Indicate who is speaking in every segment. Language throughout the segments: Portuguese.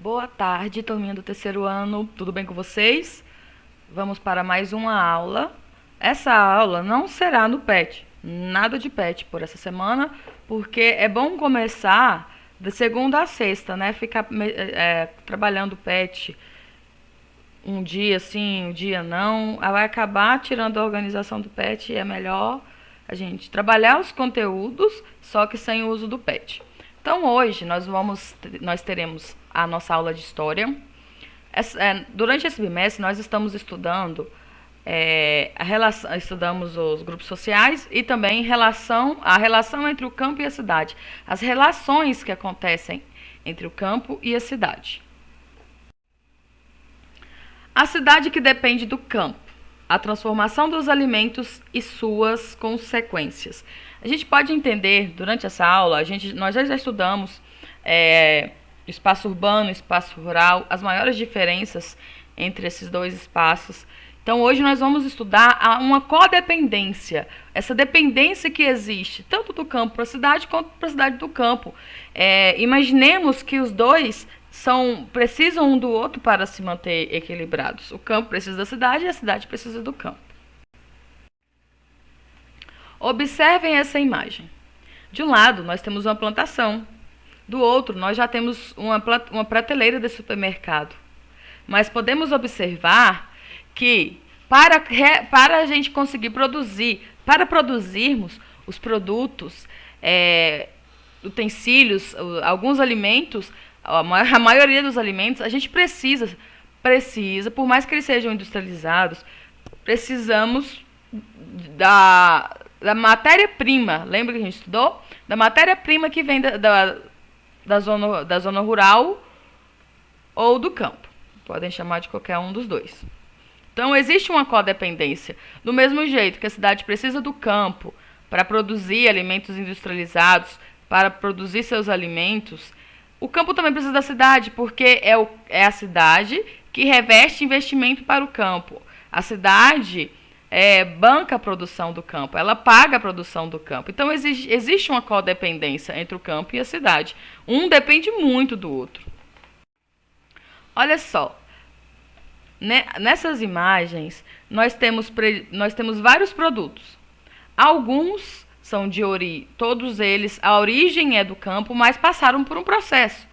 Speaker 1: Boa tarde, turminha do terceiro ano, tudo bem com vocês? Vamos para mais uma aula. Essa aula não será no PET, nada de PET por essa semana, porque é bom começar de segunda a sexta, né? Ficar trabalhando PET um dia sim, um dia não, vai acabar tirando a organização do PET e é melhor a gente trabalhar os conteúdos, só que sem o uso do PET. Então hoje nós teremos a nossa aula de história. Durante esse bimestre nós estamos estudando estudamos os grupos sociais e também a relação entre o campo e a cidade, as relações que acontecem entre o campo e a cidade. A cidade que depende do campo, a transformação dos alimentos e suas consequências. A gente pode entender, durante essa aula, nós já estudamos espaço urbano e espaço rural, as maiores diferenças entre esses dois espaços. Então, hoje nós vamos estudar uma codependência, essa dependência que existe, tanto do campo para a cidade, quanto para a cidade do campo. Imaginemos que os dois precisam um do outro para se manter equilibrados. O campo precisa da cidade e a cidade precisa do campo. Observem essa imagem. De um lado, nós temos uma plantação. Do outro, nós já temos uma prateleira de supermercado. Mas podemos observar que para a gente conseguir produzir, para produzirmos os produtos, utensílios, alguns alimentos, a maioria dos alimentos, a gente precisa, por mais que eles sejam industrializados, precisamos da matéria-prima. Lembra que a gente estudou? Da matéria-prima que vem da zona rural ou do campo. Podem chamar de qualquer um dos dois. Então, existe uma codependência. Do mesmo jeito que a cidade precisa do campo para produzir alimentos industrializados, para produzir seus alimentos, o campo também precisa da cidade, porque é a cidade que reveste investimento para o campo. A cidade banca a produção do campo, ela paga a produção do campo. Então, existe uma codependência entre o campo e a cidade. Um depende muito do outro. Olha só, nessas imagens, nós temos vários produtos. Alguns são todos eles, a origem é do campo, mas passaram por um processo.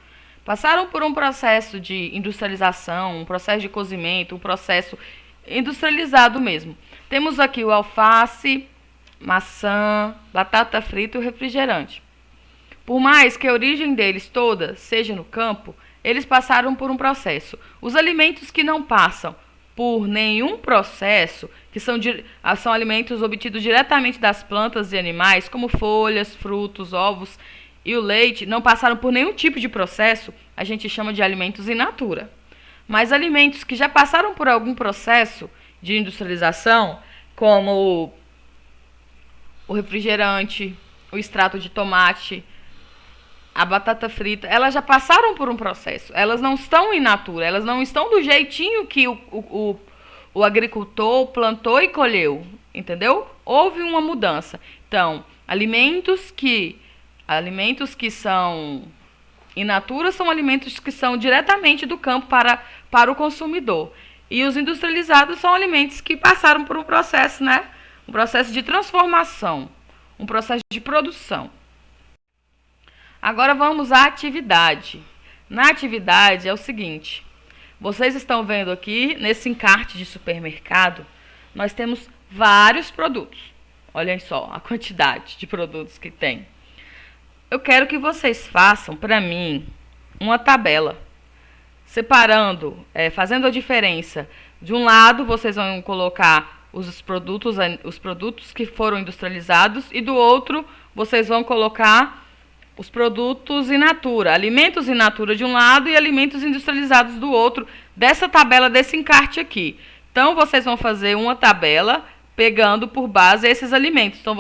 Speaker 1: Passaram por um processo de industrialização, um processo de cozimento, um processo industrializado mesmo. Temos aqui o alface, maçã, batata frita e o refrigerante. Por mais que a origem deles toda seja no campo, eles passaram por um processo. Os alimentos que não passam por nenhum processo, que são alimentos obtidos diretamente das plantas e animais, como folhas, frutos, ovos e o leite, não passaram por nenhum tipo de processo, a gente chama de alimentos in natura. Mas alimentos que já passaram por algum processo de industrialização, como o refrigerante, o extrato de tomate, a batata frita, elas já passaram por um processo. Elas não estão in natura, elas não estão do jeitinho que o agricultor plantou e colheu, entendeu? Houve uma mudança. Então, alimentos que são in natura são alimentos que são diretamente do campo para o consumidor. E os industrializados são alimentos que passaram por um processo, né? Um processo de transformação, um processo de produção. Agora vamos à atividade. Na atividade é o seguinte: vocês estão vendo aqui, nesse encarte de supermercado, nós temos vários produtos. Olhem só a quantidade de produtos que tem. Eu quero que vocês façam para mim uma tabela, separando, fazendo a diferença. De um lado, vocês vão colocar os produtos que foram industrializados, e do outro, vocês vão colocar os produtos in natura, alimentos in natura de um lado e alimentos industrializados do outro, dessa tabela, desse encarte aqui. Então, vocês vão fazer uma tabela pegando por base esses alimentos. Então,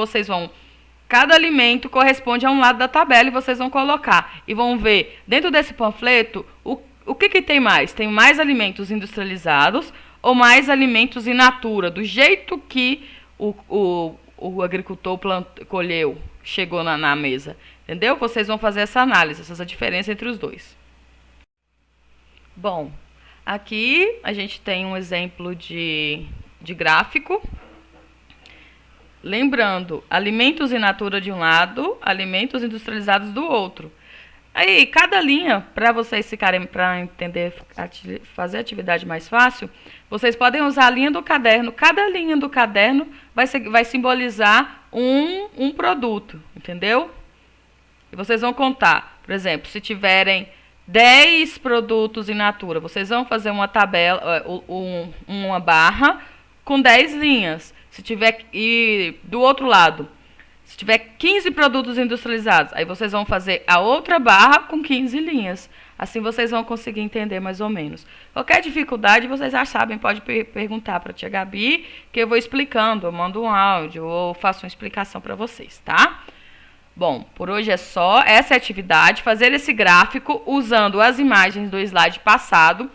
Speaker 1: cada alimento corresponde a um lado da tabela e vocês vão colocar. E vão ver, dentro desse panfleto, o que tem mais? Tem mais alimentos industrializados ou mais alimentos in natura, do jeito que o agricultor colheu, chegou na mesa. Entendeu? Vocês vão fazer essa análise, essa diferença entre os dois. Bom, aqui a gente tem um exemplo de gráfico. Lembrando, alimentos in natura de um lado, alimentos industrializados do outro. Aí, cada linha, para vocês ficarem, para entender, fazer a atividade mais fácil, vocês podem usar a linha do caderno. Cada linha do caderno vai simbolizar um produto, entendeu? E vocês vão contar, por exemplo, se tiverem 10 produtos in natura, vocês vão fazer uma tabela, uma barra com 10 linhas. Se tiver, e do outro lado, se tiver 15 produtos industrializados, aí vocês vão fazer a outra barra com 15 linhas. Assim vocês vão conseguir entender mais ou menos. Qualquer dificuldade, vocês já sabem, pode perguntar para a tia Gabi, que eu vou explicando, eu mando um áudio ou faço uma explicação para vocês, tá? Bom, por hoje é só. Essa é a atividade, fazer esse gráfico usando as imagens do slide passado,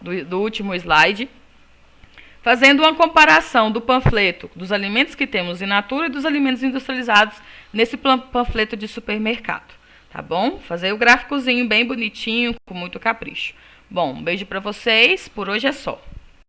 Speaker 1: do último slide, fazendo uma comparação do panfleto dos alimentos que temos in natura e dos alimentos industrializados nesse panfleto de supermercado, tá bom? Fazer o gráficozinho bem bonitinho, com muito capricho. Bom, um beijo para vocês, por hoje é só.